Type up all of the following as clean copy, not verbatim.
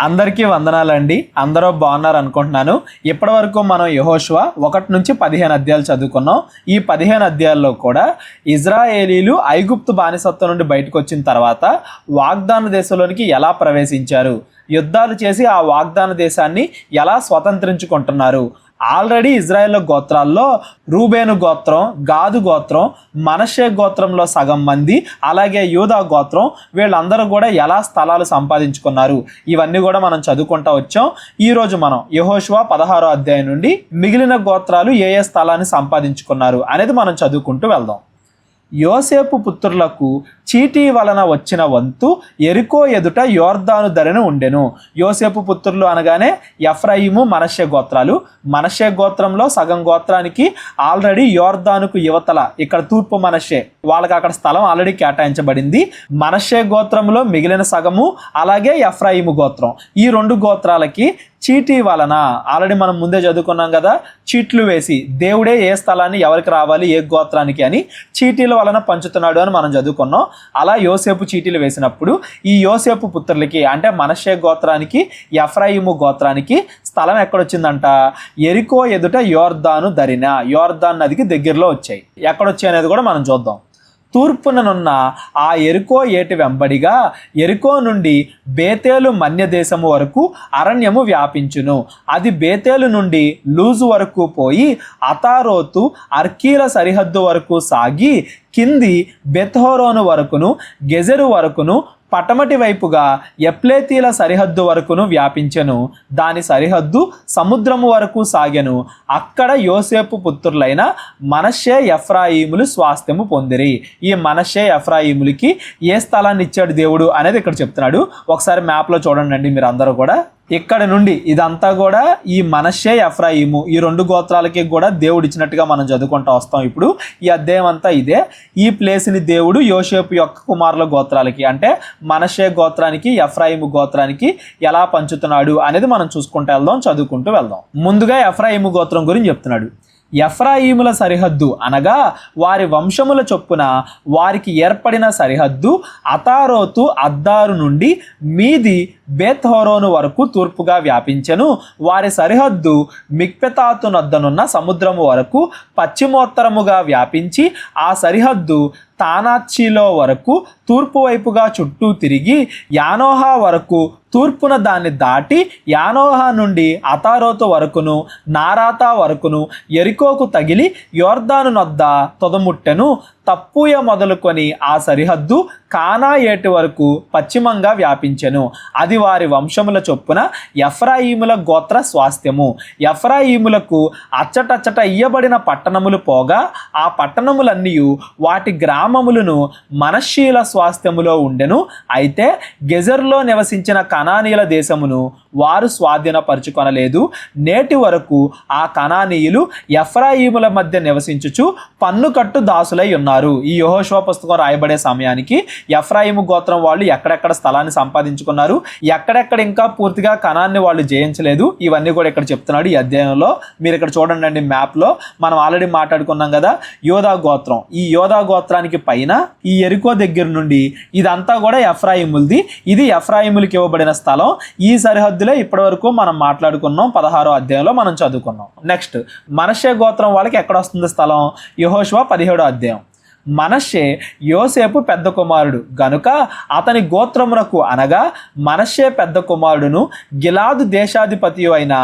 అందరికీ వందనాలండి. అందరూ బాగున్నారు అనుకుంటున్నాను. ఇప్పటివరకు మనం యెహోషువ 1 నుంచి 15 అధ్యాయాలు చదువుకున్నాం. ఈ 15 అధ్యాయాల్లో కూడా ఇజ్రాయేలీలు ఐగుప్తు బానిసత్వం నుండి బయటకు వచ్చిన తర్వాత వాగ్దాన దేశంలోనికి ఎలా ప్రవేశించారు, యుద్ధాలు చేసి ఆ వాగ్దాన దేశాన్ని ఎలా స్వతంత్రించుకుంటున్నారు. ఆల్రెడీ ఇజ్రాయేల్ గోత్రాల్లో రూబేను గోత్రం, గాదు గోత్రం, మనషే గోత్రంలో సగం మంది, అలాగే యూదా గోత్రం, వీళ్ళందరూ కూడా ఎలా స్థలాలు సంపాదించుకున్నారు, ఇవన్నీ కూడా మనం చదువుకుంటూ వచ్చాం. ఈరోజు మనం యెహోషువ 16వ అధ్యాయం నుండి మిగిలిన గోత్రాలు ఏ ఏ స్థలాన్ని సంపాదించుకున్నారు అనేది మనం చదువుకుంటూ వెళ్దాం. యోసేపు పుత్రులకు చీటీ వలన వచ్చిన వంతు యెరికో ఎదుట యోర్దాను ధరను ఉండెను. యోసేపు పుత్రులు అనగానే ఎఫ్రాయిము, మనషే గోత్రాలు. మనషే గోత్రంలో సగం గోత్రానికి ఆల్రెడీ యోర్దానుకు యువతల ఇక్కడ తూర్పు మనషే వాళ్ళకి అక్కడ స్థలం ఆల్రెడీ కేటాయించబడింది. మనషే గోత్రంలో మిగిలిన సగము, అలాగే ఎఫ్రాయిము గోత్రం, ఈ 2 గోత్రాలకి చీటీ వలన ఆల్రెడీ మనం ముందే చదువుకున్నాం కదా, చీట్లు వేసి దేవుడే ఏ స్థలాన్ని ఎవరికి రావాలి, ఏ గోత్రానికి అని చీటీల వలన పంచుతున్నాడు అని మనం చదువుకున్నాం. అలా యోసేపు చీటీలు వేసినప్పుడు ఈ యోసేపు పుత్రులకి అంటే మనషే గోత్రానికి, ఎఫ్రాయిము గోత్రానికి స్థలం ఎక్కడొచ్చిందంట, యెరికో ఎదుట యోర్దాను ధరిన, యోర్దాన్ నదికి దగ్గరలో వచ్చాయి. ఎక్కడొచ్చాయి అనేది కూడా మనం చూద్దాం. తూర్పుననున్న ఆ యెరికో ఏటి వెంబడిగా యెరికో నుండి బేతేలు మన్య దేశము వరకు అరణ్యము వ్యాపించును. అది బేతేలు నుండి లూజు వరకు పోయి అతారోతు అర్కీల సరిహద్దు వరకు సాగి కింది బెత్హోరోను వరకును గెజెరు వరకును పటమటి వైపుగా ఎప్లేతీల సరిహద్దు వరకును వ్యాపించెను. దాని సరిహద్దు సముద్రము వరకు సాగెను. అక్కడ యోసేపు పుత్రులైన మనషే ఎఫ్రాయిములు స్వాస్థ్యము పొందిరి. ఈ మనషే ఎఫ్రాయిములకి ఏ స్థలాన్ని ఇచ్చాడు దేవుడు అనేది ఇక్కడ చెప్తున్నాడు. ఒకసారి మ్యాప్లో చూడండి మీరు అందరూ కూడా. ఇక్కడ నుండి ఇదంతా కూడా ఈ మనషే, ఎఫ్రాయిము ఈ 2 గోత్రాలకి కూడా దేవుడు ఇచ్చినట్టుగా మనం చదువుకుంటూ వస్తాం. ఇప్పుడు ఈ అధ్యాయం అంతా ఇదే. ఈ ప్లేస్ని దేవుడు యోసేపు యొక్క కుమారుల గోత్రాలకి అంటే మనషే గోత్రానికి, ఎఫ్రాయిము గోత్రానికి ఎలా పంచుతున్నాడు అనేది మనం చూసుకుంటూ వెళ్దాం, చదువుకుంటూ వెళ్దాం. ముందుగా ఎఫ్రాయిము గోత్రం గురించి చెప్తున్నాడు. ఎఫ్రాయిముల సరిహద్దు అనగా వారి వంశముల చొప్పున వారికి ఏర్పడిన సరిహద్దు అతారోతు అద్దారు నుండి మీది బేత్హోరోను వరకు తూర్పుగా వ్యాపించెను. వారి సరిహద్దు మిక్పెతాతు నద్దనున్న సముద్రము వరకు పశ్చిమోత్తరముగా వ్యాపించి ఆ సరిహద్దు తానాచ్చిలో వరకు తూర్పు వైపుగా చుట్టూ తిరిగి యానోహా వరకు తూర్పున దాన్ని దాటి యానోహా నుండి అతారోతు వరకును నారాతా వరకును యెరికోకు తగిలి యోర్దాను నొద్ద తొదముట్టెను. తప్పూయ మొదలుకొని ఆ సరిహద్దు కానా ఏటి వరకు పశ్చిమంగా వ్యాపించెను. అది వారి వంశముల చొప్పున ఎఫ్రాయిముల గోత్ర స్వాస్థ్యము. ఎఫ్రాయిములకు అచ్చటచ్చట ఇయ్యబడిన పట్టణములు పోగా ఆ పట్టణములన్నీ వాటి గ్రామములను మనష్షీల స్వాస్థ్యములో ఉండెను. అయితే గెజర్లో నివసించిన కనానీయుల దేశమును వారు స్వాధీనపరుచుకొనలేదు. నేటి వరకు ఆ కనానీయులు ఎఫ్రాయిముల మధ్య నివసించుచు పన్నుకట్టు దాసులై ఉన్నారు. ఈ యెహోషువ పుస్తకం రాయబడే సమయానికి ఎఫ్రాయిము గోత్రం వాళ్ళు ఎక్కడెక్కడ స్థలాన్ని సంపాదించుకున్నారు, ఎక్కడెక్కడ ఇంకా పూర్తిగా కనాన్ని వాళ్ళు జయించలేదు, ఇవన్నీ కూడా ఇక్కడ చెప్తున్నాడు ఈ అధ్యాయంలో. మీరు ఇక్కడ చూడండి మ్యాప్లో మనం ఆల్రెడీ మాట్లాడుకున్నాం కదా, యోధా గోత్రం. ఈ యోధా గోత్రానికి పైన ఈ యెరికో దగ్గర నుండి ఇదంతా కూడా ఎఫ్రాయిములది. ఇది ఎఫ్రాయిములకి ఇవ్వబడిన స్థలం. ఈ సరిహద్దులే ఇప్పటి వరకు మనం మాట్లాడుకున్నాం, 16వ అధ్యాయంలో మనం చదువుకున్నాం. నెక్స్ట్ మనషే గోత్రం వాళ్ళకి ఎక్కడ వస్తుంది స్థలం, యెహోషువ 17వ అధ్యాయం. మనషే యోసేపు పెద్ద కుమారుడు గనుక అతని గోత్రమునకు అనగా మనషే పెద్ద కుమారుడును గిలాదు దేశాధిపతి అయిన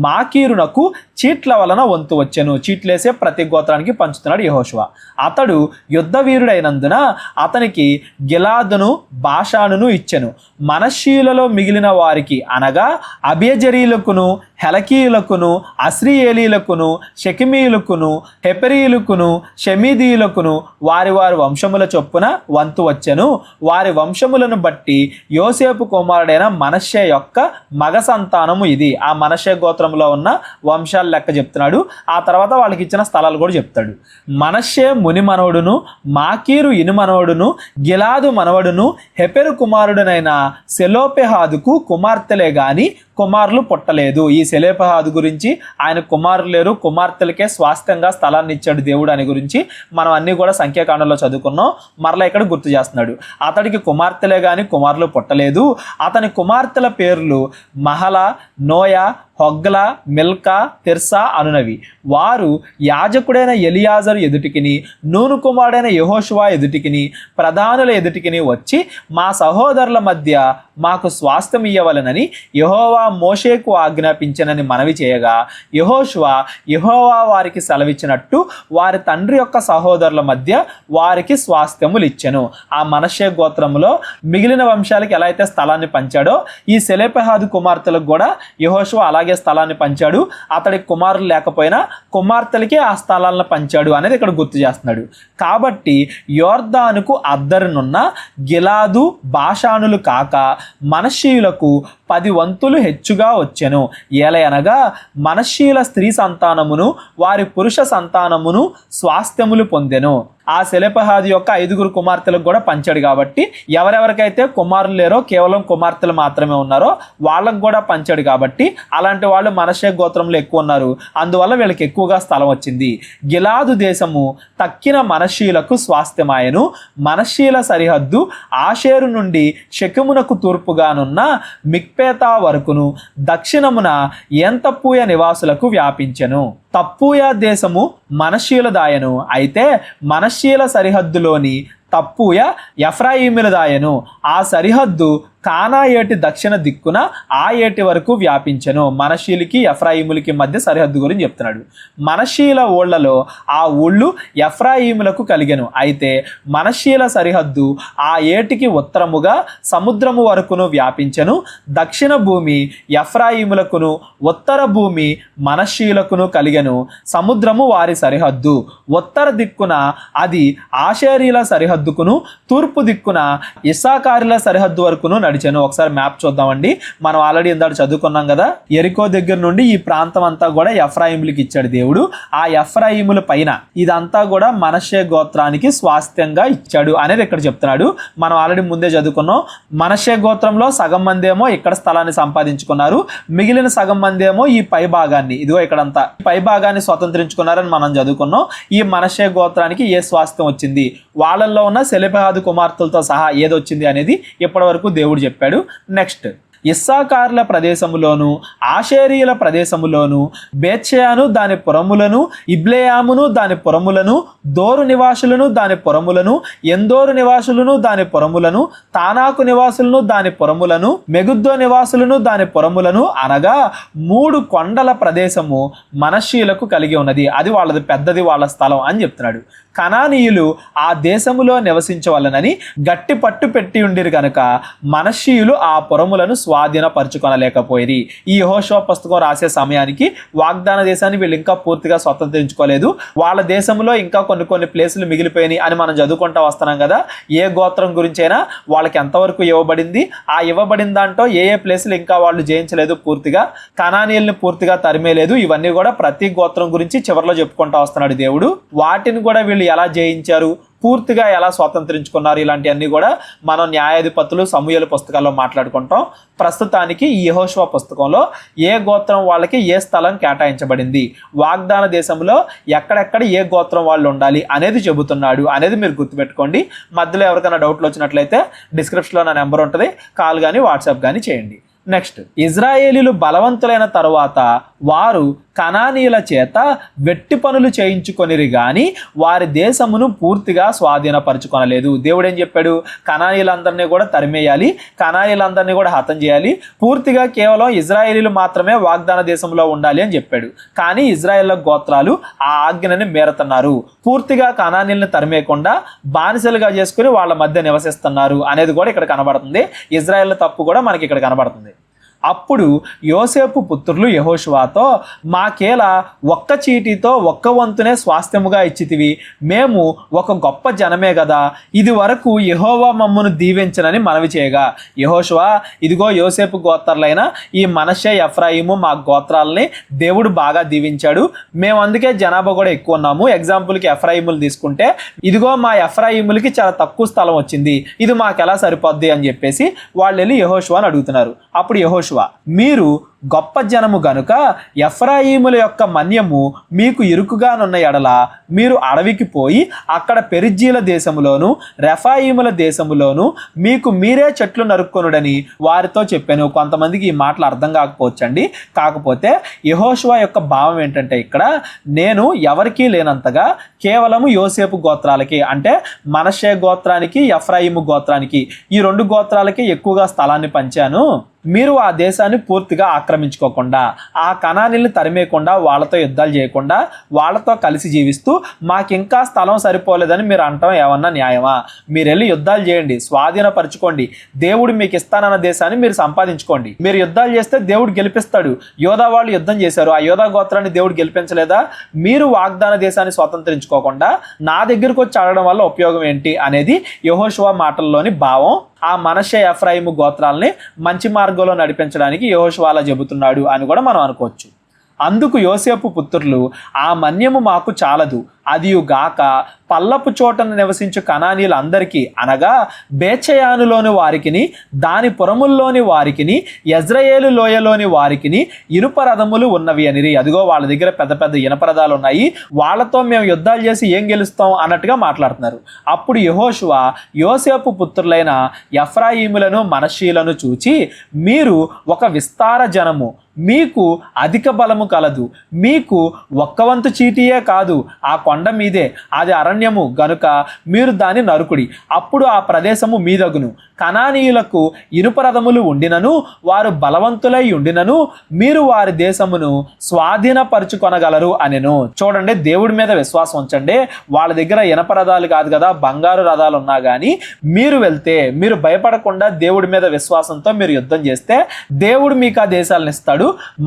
మాకీరునకు చీట్ల వలన వంతు వచ్చెను. చీట్లేసే ప్రతి గోత్రానికి పంచుతున్నాడు యెహోషువ. అతడు యుద్ధ వీరుడైనందున అతనికి గిలాదును బాషానును ఇచ్చెను. మనష్షీయులలో మిగిలిన వారికి అనగా అబేజరీలకును హెలకీయులకును అస్రియేలీలకును షెకిమీయులకును హెపెరీయులకును షెమీదీయులకును వారి వారి వంశముల చొప్పున వంతు వచ్చెను. వారి వంశములను బట్టి యోసేపు కుమారుడైన మనష్షే యొక్క మగ సంతానము ఇది. ఆ మనష్షే గోత్రంలో ఉన్న వంశాల లెక్క చెప్తున్నాడు. ఆ తర్వాత వాళ్ళకి ఇచ్చిన స్థలాలు కూడా చెప్తాడు. మనష్షే ముని మనవడును మాకీరు ఇను మనవడును గిలాదు మనవడును హెపెరు కుమారుడునైన సెలోపెహాదుకు కుమార్తెలే గాని కుమారులు పుట్టలేదు. ఈ సెలోపెహాదు గురించి ఆయన కుమారులు లేరు, కుమార్తెలకే స్వాస్థ్యంగా స్థలాన్ని ఇచ్చాడు దేవుడు అని గురించి మనం అన్ని కూడా సంఖ్య సంఖ్యాకాండంలో చదువుకున్నాం, మరలా ఇక్కడ గుర్తు చేస్తున్నాడు. అతడికి కుమార్తెలే గాని కుమారులు పుట్టలేదు. అతని కుమార్తెల పేర్లు మహల, నోయ, హొగ్లా, మిల్కా, తిర్సా అనునవి. వారు యాజకుడైన ఎలియాజరు ఎదుటికిని, నూను కుమారుడైన యెహోషువ ఎదుటికిని, ప్రధానుల ఎదుటికిని వచ్చి మా సహోదరుల మధ్య మాకు స్వాస్థ్యం ఇయ్యవలెనని యెహోవా మోషేకు ఆజ్ఞాపించనని మనవి చేయగా, యెహోవా వారికి సెలవిచ్చినట్టు వారి తండ్రి యొక్క సహోదరుల మధ్య వారికి స్వాస్థ్యములు ఇచ్చెను. ఆ మనష్షే గోత్రంలో మిగిలిన వంశాలకు ఎలా అయితే స్థలాన్ని పంచాడో ఈ సెలెపహాదు కుమార్తెలకు కూడా యెహోషువ అలాగే స్థలాన్ని పంచాడు. అతడికి కుమారులు లేకపోయినా కుమార్తెలకి ఆ స్థలాలను పంచాడు అనేది ఇక్కడ గుర్తు చేస్తున్నాడు. కాబట్టి యోర్దానుకు అద్దరునున్న గిలాదు, బాషానులు కాక మనష్షీయులకు 10 వంతులు హెచ్చుగా వచ్చెను. ఏలయనగా మనష్షీయుల స్త్రీ సంతానమును వారి పురుష సంతానమును స్వాస్థ్యములు పొందెను. ఆ సెలెపహాదు యొక్క 5 కుమార్తెలకు కూడా పంచాడు. కాబట్టి ఎవరెవరికైతే కుమారులు లేరో, కేవలం కుమార్తెలు మాత్రమే ఉన్నారో వాళ్ళకు కూడా పంచాడు. కాబట్టి అలాంటి వాళ్ళు మనష్షే గోత్రంలో ఎక్కువ ఉన్నారు, అందువల్ల వీళ్ళకి ఎక్కువగా స్థలం వచ్చింది. గిలాదు దేశము తక్కిన మనష్షీయులకు స్వాస్థ్యమాయను. మనష్షీయుల సరిహద్దు ఆషేరు నుండి షెకెమునకు తూర్పుగానున్న మిక్పేతా వరకును దక్షిణమున ఎంతప్పూయ నివాసులకు వ్యాపించెను. తప్పూయ దేశము మనష్షీయులదాయను. అయితే మనష్షీయుల సరిహద్దులోని తప్పూయ ఎఫ్రాయిములదాయను. ఆ సరిహద్దు కానా ఏటి దక్షిణ దిక్కున ఆ ఏటి వరకు వ్యాపించెను. మనష్షీయులకి ఎఫ్రాయిములకి మధ్య సరిహద్దు గురించి చెప్తున్నాడు. మనష్షీయుల ఊళ్ళలో ఆ ఊళ్ళు ఎఫ్రాయిములకు కలిగెను. అయితే మనష్షీయుల సరిహద్దు ఆ ఏటికి ఉత్తరముగా సముద్రము వరకును వ్యాపించెను. దక్షిణ భూమి ఎఫ్రాయిములకును, ఉత్తర భూమి మనష్షీయులకును కలిగెను. సముద్రము వారి సరిహద్దు. ఉత్తర దిక్కున అది ఆషేరీల సరిహద్దుకును, తూర్పు దిక్కున ఇస్సాకారుల సరిహద్దు వరకును నడిచాను. ఒకసారి మ్యాప్ చూద్దామండి. మనం ఆల్రెడీ ఇందాక చదువుకున్నాం కదా, ఎరికో దగ్గర నుండి ఈ ప్రాంతం అంతా కూడా ఎఫ్రాయిములకి ఇచ్చాడు దేవుడు. ఆ ఎఫ్రాయిముల పైన ఇదంతా కూడా మనష్షే గోత్రానికి స్వాస్థ్యంగా ఇచ్చాడు అనేది ఇక్కడ చెప్తున్నాడు. మనం ఆల్రెడీ ముందే చదువుకున్నాం. మనష్షే గోత్రంలో సగం మంది ఏమో ఇక్కడ స్థలాన్ని సంపాదించుకున్నారు, మిగిలిన సగం మంది ఏమో ఈ పై భాగాన్ని, ఇదిగో ఇక్కడంతా పై భాగాన్ని స్వతంత్రించుకున్నారని మనం చదువుకున్నాం. ఈ మనష్షే గోత్రానికి ఏ స్వాస్థ్యం వచ్చింది, వాళ్ళల్లో ఉన్న సెలెపహాదు కుమార్తెలతో సహా ఏదొచ్చింది అనేది ఇప్పటి వరకు దేవుడు చెప్పాడు. నెక్స్ట్ ఇస్సాకారుల ప్రదేశములోను, ఆషేరీయుల ప్రదేశములోను, బేత్షెయాను దాని పురములను, ఇబ్లెయామును దాని పురములను, దోరు నివాసులను దాని పురములను, ఎందోరు నివాసులను దాని పురములను, తానాకు నివాసులను దాని పురములను, మెగుద్దో నివాసులను దాని పురములను, అనగా 3 కొండల ప్రదేశము మనష్షీయులకు కలిగి ఉన్నది. అది వాళ్ళది, పెద్దది వాళ్ళ స్థలం అని చెప్తున్నాడు. కనానీయులు ఆ దేశములో నివసించవలనని గట్టి పట్టు పెట్టి ఉండిరు కనుక మనష్షీయులు ఆ పురములను స్వాధీనపరచుకొనలేకపోయిరి. ఈ యెహోషువ పుస్తకం రాసే సమయానికి వాగ్దాన దేశాన్ని వీళ్ళు ఇంకా పూర్తిగా స్వతంత్రించుకోలేదు. వాళ్ళ దేశంలో ఇంకా కొన్ని ప్లేసులు మిగిలిపోయినాయి అని మనం చదువుకుంటూ వస్తున్నాం కదా. ఏ గోత్రం గురించైనా వాళ్ళకి ఎంతవరకు ఇవ్వబడింది, ఆ ఇవ్వబడిన దాంట్లో ఏ ప్లేసులు ఇంకా వాళ్ళు జయించలేదు, పూర్తిగా కనానీయుల్ని పూర్తిగా తరిమేలేదు. ఇవన్నీ కూడా ప్రతి గోత్రం గురించి చివరిలో చెప్పుకుంటూ వస్తున్నాడు దేవుడు. వాటిని కూడా వీళ్ళు ఎలా జయించారు, పూర్తిగా ఎలా స్వాతంత్రించుకున్నారు, ఇలాంటివన్నీ కూడా మనం న్యాయాధిపతులు, సమూయేలు పుస్తకాల్లో మాట్లాడుకుంటాం. ప్రస్తుతానికి ఈ యెహోషువ పుస్తకంలో ఏ గోత్రం వాళ్ళకి ఏ స్థలం కేటాయించబడింది, వాగ్దాన దేశంలో ఎక్కడెక్కడ ఏ గోత్రం వాళ్ళు ఉండాలి అనేది చెబుతున్నాడు అనేది మీరు గుర్తుపెట్టుకోండి. మధ్యలో ఎవరికైనా డౌట్లు వచ్చినట్లయితే డిస్క్రిప్షన్లో నా నెంబర్ ఉంటుంది, కాల్ కానీ వాట్సాప్ కానీ చేయండి. నెక్స్ట్, ఇజ్రాయేలీలు బలవంతులైన తరువాత వారు కనానీయుల చేత వెట్టి పనులు చేయించుకొనిరి గాని వారి దేశమును పూర్తిగా స్వాధీనపరచుకొనలేదు. దేవుడు ఏం చెప్పాడు, కనానీయులందరినీ కూడా తరిమేయాలి, కనానీయులందరినీ కూడా హతం చేయాలి, పూర్తిగా కేవలం ఇజ్రాయేలీలు మాత్రమే వాగ్దాన దేశంలో ఉండాలి అని చెప్పాడు. కానీ ఇజ్రాయేల్ గోత్రాలు ఆ ఆజ్ఞని మేరుతున్నారు. పూర్తిగా కనానీయులను తరిమేయకుండా బానిసలుగా చేసుకుని వాళ్ళ మధ్య నివసిస్తున్నారు అనేది కూడా ఇక్కడ కనబడుతుంది. ఇజ్రాయేల్ తప్పు కూడా మనకి ఇక్కడ కనబడుతుంది. అప్పుడు యోసేపు పుత్రులు యెహోషువతో, మాకేలా ఒక్క చీటీతో ఒక్క వంతునే స్వాస్థ్యముగా ఇచ్చితివి, మేము ఒక గొప్ప జనమే కదా, ఇది వరకు యెహోవా మమ్మను దీవించనని మనవి చేయగా, యెహోషువ ఇదిగో యోసేపు గోత్రాలైన ఈ మనష్షే, ఎఫ్రాయిము మా గోత్రాలని దేవుడు బాగా దీవించాడు, మేము అందుకే జనాభా కూడా ఎక్కువ ఉన్నాము. ఎగ్జాంపుల్కి ఎఫ్రాయిములు తీసుకుంటే ఇదిగో మా ఎఫ్రాయిములకి చాలా తక్కువ స్థలం వచ్చింది, ఇది మాకు ఎలా సరిపోద్ది అని చెప్పేసి వాళ్ళు వెళ్ళి యెహోషువని అడుగుతున్నారు. అప్పుడు యెహోషువ, మీరు గొప్ప జనము గనుక ఎఫ్రాయిముల యొక్క మన్యము మీకు ఇరుకుగానున్న ఎడల మీరు అడవికి పోయి అక్కడ పెరిజ్జీల దేశములోను రెఫాయిముల దేశములోను మీకు మీరే చెట్లు నరుక్కొనుడని వారితో చెప్పాను. కొంతమందికి ఈ మాటలు అర్థం కాకపోవచ్చండి. కాకపోతే యెహోషువ యొక్క భావం ఏంటంటే ఇక్కడ నేను ఎవరికీ లేనంతగా కేవలము యోసేపు గోత్రాలకి అంటే మనష్షే గోత్రానికి ఎఫ్రాయిము గోత్రానికి ఈ రెండు గోత్రాలకి ఎక్కువగా స్థలాన్ని పంచాను. మీరు ఆ దేశాన్ని పూర్తిగా ఆక్రమించుకోకుండా ఆ కనానీల్ని తరిమేయకుండా వాళ్ళతో యుద్ధాలు చేయకుండా వాళ్ళతో కలిసి జీవిస్తూ మాకింకా స్థలం సరిపోలేదని మీరు అంటాం ఏమన్నా న్యాయమా? మీరు వెళ్ళి యుద్ధాలు చేయండి, స్వాధీనపరచుకోండి, దేవుడు మీకు ఇస్తానన్న దేశాన్ని మీరు సంపాదించుకోండి. మీరు యుద్ధాలు చేస్తే దేవుడు గెలిపిస్తాడు. యోధా వాళ్ళు యుద్ధం చేశారు, ఆ యోధా గోత్రాన్ని దేవుడు గెలిపించలేదా? మీరు వాగ్దాన దేశాన్ని స్వతంత్రించుకోకుండా నా దగ్గరకు వచ్చి అడగడం వల్ల ఉపయోగం ఏంటి అనేది యెహోషువ మాటల్లోని భావం. ఆ మనష్షే ఎఫ్రాయిము గోత్రాలని మంచి మార్గంలో నడిపించడానికి యెహోషువ అలా చెబుతున్నాడు అని కూడా మనం అనుకోవచ్చు. అందుకు యోసేపు పుత్రులు ఆ మన్యము మాకు చాలదు, అదియుగాక పల్లపు చోటను నివసించు కనానీలందరికీ అనగా బేచయానులోని వారికిని దాని పురముల్లోని వారికిని యజ్రయేలు లోయలోని వారికిని ఇనుప రథములు ఉన్నవి అనిరి. అదిగో వాళ్ళ దగ్గర పెద్ద పెద్ద ఇనుప రథాలు ఉన్నాయి, వాళ్ళతో మేము యుద్ధాలు చేసి ఏం గెలుస్తాం అన్నట్టుగా మాట్లాడుతున్నారు. అప్పుడు యెహోషువ యోసేపు పుత్రులైన ఎఫ్రాయిములను మనష్షీలను చూచి మీరు ఒక విస్తార జనము, మీకు అధిక బలము కలదు, మీకు ఒక్కవంతు చీటియే కాదు, ఆ కొండ మీదే అది అరణ్యము గనుక మీరు దాని నరుకుడి, అప్పుడు ఆ ప్రదేశము మీదగును. కనానీయులకు ఇనుప రథములు ఉండినను వారు బలవంతులై ఉండినను మీరు వారి దేశమును స్వాధీనపరుచుకొనగలరు అనెను. చూడండి, దేవుడి మీద విశ్వాసం ఉంచండి. వాళ్ళ దగ్గర ఇనప రథాలు కాదు కదా, బంగారు రథాలు ఉన్నా కానీ మీరు వెళ్తే మీరు భయపడకుండా దేవుడి మీద విశ్వాసంతో మీరు యుద్ధం చేస్తే దేవుడు మీకు ఆ దేశాలను ఇస్తాడు.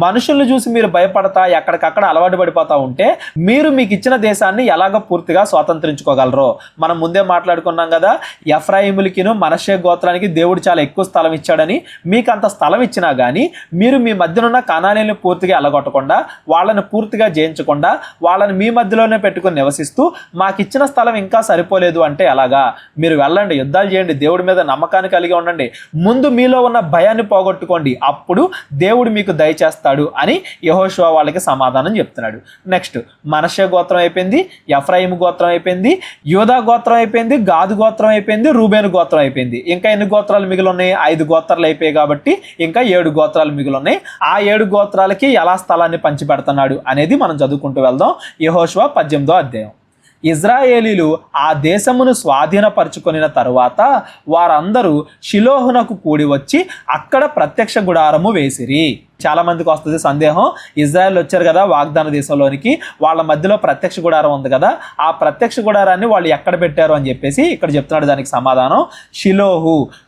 మనుషులను చూసి మీరు భయపడతా ఎక్కడికక్కడ అలవాటు పడిపోతా ఉంటే మీరు మీకు ఇచ్చిన దేశాన్ని ఎలాగ పూర్తిగా స్వాతంత్రించుకోగలరో మనం ముందే మాట్లాడుకున్నాం కదా. ఎఫ్రాయిములకిను మనష్షే గోత్రానికి దేవుడు చాలా ఎక్కువ స్థలం ఇచ్చాడని. మీకు అంత స్థలం ఇచ్చినా కానీ మీరు మీ మధ్యనున్న కనానీలను పూర్తిగా ఎలగొట్టకుండా వాళ్ళని పూర్తిగా జయించకుండా వాళ్ళని మీ మధ్యలోనే పెట్టుకుని నివసిస్తూ మాకు ఇచ్చిన స్థలం ఇంకా సరిపోలేదు అంటే ఎలాగా? మీరు వెళ్ళండి, యుద్ధాలు చేయండి, దేవుడి మీద నమ్మకాన్ని కలిగి ఉండండి, ముందు మీలో ఉన్న భయాన్ని పోగొట్టుకోండి, అప్పుడు దేవుడు మీకు దయచేస్తాడు అని యెహోషువ వాళ్ళకి సమాధానం చెప్తున్నాడు. నెక్స్ట్ మనష్షే గోత్రం అయిపోయింది, ఎఫ్రాయిము గోత్రం అయిపోయింది, యూదా గోత్రం అయిపోయింది, గాదు గోత్రం అయిపోయింది, రూబేను గోత్రం అయిపోయింది. ఇంకా ఎన్ని గోత్రాలు మిగిలి ఉన్నాయి? 5 గోత్రాలు అయిపోయాయి కాబట్టి ఇంకా 7 గోత్రాలు మిగిలి ఉన్నాయి. ఆ 7 గోత్రాలకి ఎలా స్థలాన్ని పంచిపెడుతున్నాడు అనేది మనం చదువుకుంటూ వెళ్దాం. యెహోషువ 18వ అధ్యాయం. ఇజ్రాయేలీలు ఆ దేశమును స్వాధీనపరుచుకొనిన తరువాత వారందరూ షిలోహునకు కూడి వచ్చి అక్కడ ప్రత్యక్ష గుడారము వేసిరి. చాలా మందికి వస్తుంది సందేహం, ఇజ్రాయెల్ వచ్చారు కదా వాగ్దాన దేశంలోనికి, వాళ్ళ మధ్యలో ప్రత్యక్ష గుడారం ఉంది కదా, ఆ ప్రత్యక్ష గుడారాన్ని వాళ్ళు ఎక్కడ పెట్టారు అని చెప్పేసి ఇక్కడ చెప్తున్నాడు. దానికి సమాధానం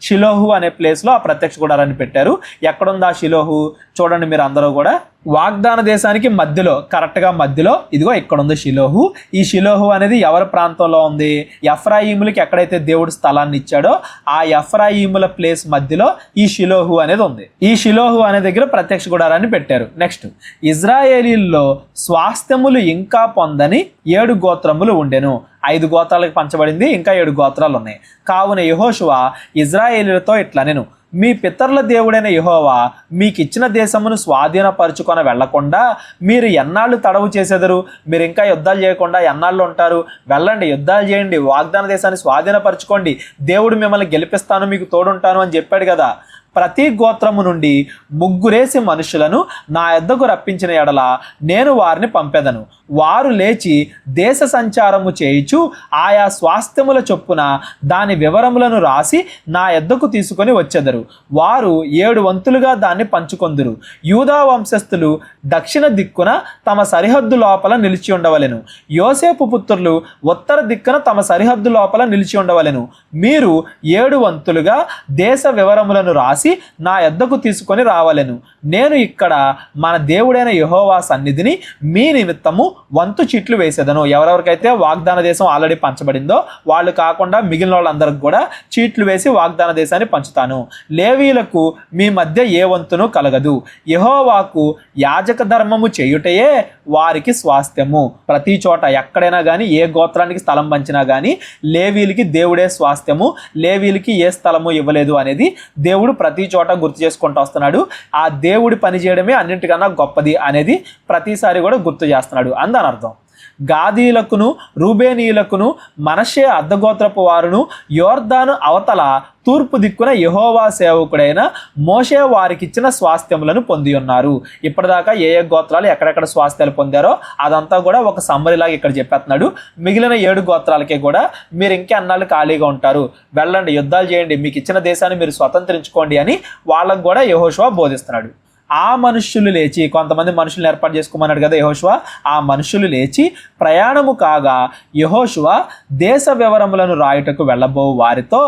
షిలోహు అనే ప్లేస్లో ఆ ప్రత్యక్ష గుడారాన్ని పెట్టారు. ఎక్కడుంది ఆ షిలోహు? చూడండి మీరు అందరూ కూడా, వాగ్దాన దేశానికి మధ్యలో, కరెక్ట్గా మధ్యలో ఇదిగో ఇక్కడ ఉంది షిలోహు. ఈ షిలోహు అనేది ఎవరి ప్రాంతంలో ఉంది? ఎఫ్రాయిములకి ఎక్కడైతే దేవుడు స్థలాన్ని ఇచ్చాడో ఆ ఎఫ్రాయిముల ప్లేస్ మధ్యలో ఈ షిలోహు అనేది ఉంది. ఈ షిలోహు అనే దగ్గర ప్రత్యక్ష గుడారాన్ని పెట్టారు. నెక్స్ట్, ఇజ్రాయేలీల్లో స్వాస్థ్యములు ఇంకా పొందని 7 గోత్రములు ఉండెను. 5 గోత్రాలకు పంచబడింది, ఇంకా 7 గోత్రాలు ఉన్నాయి. కావున యెహోషువ ఇజ్రాయేలీలతో ఇట్లనెను, మీ పితరుల దేవుడైన యెహోవా మీకు ఇచ్చిన దేశమును స్వాధీనపరుచుకొని వెళ్లకుండా మీరు ఎన్నాళ్ళు తడవు చేసేదరు? మీరు ఇంకా యుద్ధాలు చేయకుండా ఎన్నాళ్ళు ఉంటారు? వెళ్ళండి, యుద్ధాలు చేయండి, వాగ్దాన దేశాన్ని స్వాధీనపరచుకోండి, దేవుడు మిమ్మల్ని గెలిపిస్తాను, మీకు తోడుంటాను అని చెప్పాడు కదా. ప్రతి గోత్రము నుండి 3 మనుషులను నా యొద్దకు రప్పించిన ఎడల నేను వారిని పంపెదను. వారు లేచి దేశ సంచారము చేయుచు ఆయా స్వాస్థ్యముల చొప్పున దాని వివరములను రాసి నా యొద్దకు తీసుకొని వచ్చెదరు. వారు 7 వంతులుగా దాన్ని పంచుకొందురు. యూదా వంశస్థులు దక్షిణ దిక్కున తమ సరిహద్దు లోపల నిలిచి ఉండవలెను. యోసేపు పుత్రులు ఉత్తర దిక్కున తమ సరిహద్దు లోపల నిలిచి ఉండవలెను. మీరు 7 వంతులుగా దేశ వివరములను రాసి నా యొద్దకు తీసుకొని రావలెను. నేను ఇక్కడ మన దేవుడైన యెహోవా సన్నిధిని మీ నిమిత్తము వంతు చీట్లు వేసేదను. ఎవరెవరికైతే వాగ్దాన దేశం ఆల్రెడీ పంచబడిందో వాళ్ళు కాకుండా మిగిలిన వాళ్ళందరికి కూడా చీట్లు వేసి వాగ్దాన దేశాన్ని పంచుతాను. లేవీలకు మీ మధ్య ఏ వంతును కలగదు. యెహోవాకు యాజక ధర్మము చేయుటయే వారికి స్వాస్థ్యము. ప్రతి చోట ఎక్కడైనా కానీ ఏ గోత్రానికి స్థలం పంచినా కానీ లేవీలకి దేవుడే స్వాస్థ్యము, లేవీలకి ఏ స్థలము ఇవ్వలేదు అనేది దేవుడు ప్రతి చోట గుర్తు చేసుకుంటూ వస్తున్నాడు. ఆ దేవుడి పని చేయడమే అన్నింటికన్నా గొప్పది అనేది ప్రతిసారి కూడా గుర్తు చేస్తున్నాడు అందని అర్థం. గాదీలకును రూబేనీయులకును మనష్షే అర్ధగోత్రపు వారును యోర్దాను అవతల తూర్పు దిక్కున యెహోవా సేవకుడైన మోషే వారికిచ్చిన స్వాస్థ్యములను పొంది ఉన్నారు. ఇప్పటిదాకా ఏ గోత్రాలు ఎక్కడెక్కడ స్వాస్థ్యాలు పొందారో అదంతా కూడా ఒక సమ్మరిలాగా ఇక్కడ చెప్పేస్తున్నాడు. మిగిలిన 7 గోత్రాలకే కూడా మీరు ఇంకే అన్నాళ్ళు ఖాళీగా ఉంటారు, వెళ్ళండి, యుద్ధాలు చేయండి, మీకు ఇచ్చిన దేశాన్ని మీరు స్వతంత్రించుకోండి అని వాళ్ళకు కూడా యెహోషువ బోధిస్తున్నాడు. ఆ మనుష్యులు లేచి, కొంతమంది మనుషులను ఏర్పాటు చేసుకోమన్నాడు కదా యెహోషువ, ఆ మనుషులు లేచి ప్రయాణము కాగా యెహోషువ దేశ వివరములను రాయుటకు వెళ్ళబో వారితో,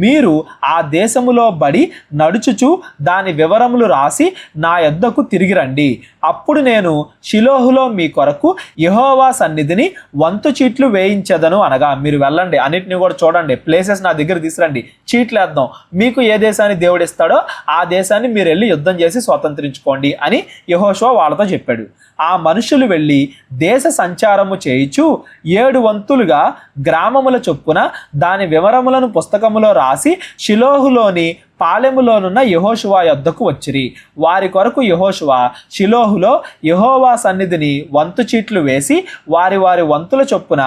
మీరు ఆ దేశములో బడి నడుచుచు దాని వివరములు రాసి నా యొద్దకు తిరిగి రండి. అప్పుడు నేను షిలోహులో మీ కొరకు యెహోవా సన్నిధిని వంతు చీట్లు వేయించదను అనగా, మీరు వెళ్ళండి, అన్నిటిని కూడా చూడండి, ప్లేసెస్ నా దగ్గర తీసురండి, చీట్లు వేద్దాం, మీకు ఏ దేశాన్ని దేవుడు ఇస్తాడో ఆ దేశాన్ని మీరు వెళ్ళి యుద్ధం చేసి స్వతంత్రించుకోండి అని యెహోషువ వాళ్ళతో చెప్పాడు. ఆ మనుషులు వెళ్ళి దేశ సంచారము చేయుచు 7 వంతులుగా గ్రామముల చొప్పున దాని వివరములను పుస్తకములో రాసి షిలోహులోని పాలెములోనున్న యెహోషువ యొద్దకు వచ్చిరి. వారి కొరకు యెహోషువ షిలోహులో యెహోవా సన్నిధిని వంతు చీట్లు వేసి వారి వారి వంతుల చొప్పున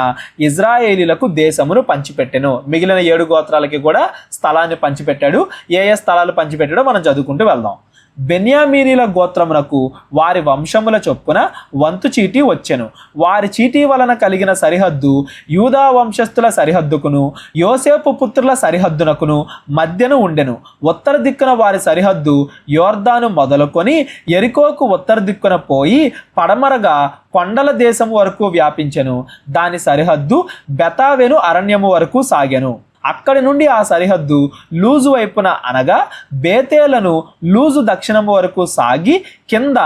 ఇజ్రాయేలీలకు దేశమును పంచిపెట్టెను. మిగిలిన 7 గోత్రాలకి కూడా స్థలాన్ని పంచిపెట్టాడు. ఏ స్థలాలు పంచిపెట్టాడో మనం చదువుకుంటూ వెళ్దాం. బెన్యామీనీల గోత్రమునకు వారి వంశముల చొప్పున వంతు చీటీ వచ్చెను. వారి చీటీ వలన కలిగిన సరిహద్దు యూదా వంశస్థుల సరిహద్దుకును యోసేపు పుత్రుల సరిహద్దునకును మధ్యను ఉండెను. ఉత్తర దిక్కున వారి సరిహద్దు యోర్దాను మొదలుకొని యెరికోకు ఉత్తర దిక్కున పోయి పడమరగా కొండల దేశము వరకు వ్యాపించెను. దాని సరిహద్దు బెతావెను అరణ్యము వరకు సాగెను. అక్కడి నుండి ఆ సరిహద్దు లూజు వైపున అనగా బేతేలను లూజు దక్షిణము వరకు సాగి కింద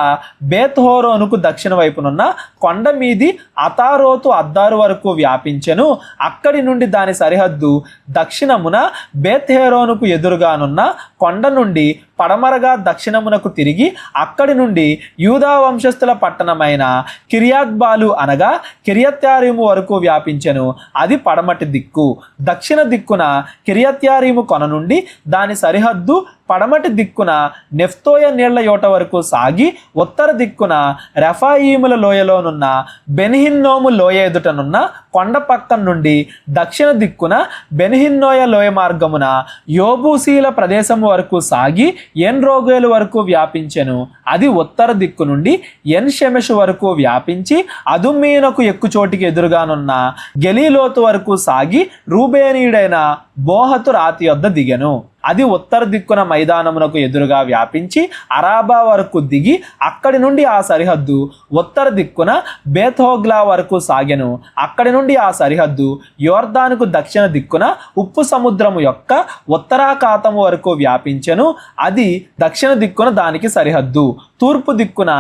బేత్హోరోనుకు దక్షిణ వైపునున్న కొండ మీది అతారోతు అద్దారు వరకు వ్యాపించెను. అక్కడి నుండి దాని సరిహద్దు దక్షిణమున బేత్హేరోనుకు ఎదురుగానున్న కొండ నుండి పడమరగా దక్షిణమునకు తిరిగి అక్కడి నుండి యూదా వంశస్థుల పట్టణమైన కిర్యాత్బాలు అనగా కిర్యత్యారీము వరకు వ్యాపించెను. అది పడమటి దిక్కు. దక్షిణ దిక్కున కిర్యత్యారీము కొన నుండి దాని సరిహద్దు పడమటి దిక్కున నెఫ్తోయ నీళ్ల యోట వరకు సాగి ఉత్తర దిక్కున రెఫాయీముల లోయలోనున్న బెన్హిన్నోము లోయ ఎదుటనున్న కొండ పక్కన నుండి దక్షిణ దిక్కున బెన్హిన్నోయ లోయ మార్గమున యోబూసీల ప్రదేశము వరకు సాగి ఎన్ రోగేలు వరకు వ్యాపించెను. అది ఉత్తర దిక్కు నుండి ఎన్ షెమెషు వరకు వ్యాపించి అదుమ్మీనకు ఎక్కుచోటికి ఎదురుగానున్న గెలీలోతు వరకు సాగి రూబేనీయుడైన బోహతు రాతి యొద్ద దిగెను. అది ఉత్తర దిక్కున మైదానమునకు ఎదురుగా వ్యాపించి అరాబా వరకు దిగి అక్కడి నుండి ఆ సరిహద్దు ఉత్తర దిక్కున బేత్హోగ్లా వరకు సాగెను. అక్కడి నుండి ఆ సరిహద్దు యోర్దానుకు దక్షిణ దిక్కున ఉప్పు సముద్రము యొక్క ఉత్తరాఖాతము వరకు వ్యాపించెను. అది దక్షిణ దిక్కున దానికి సరిహద్దు. తూర్పు దిక్కున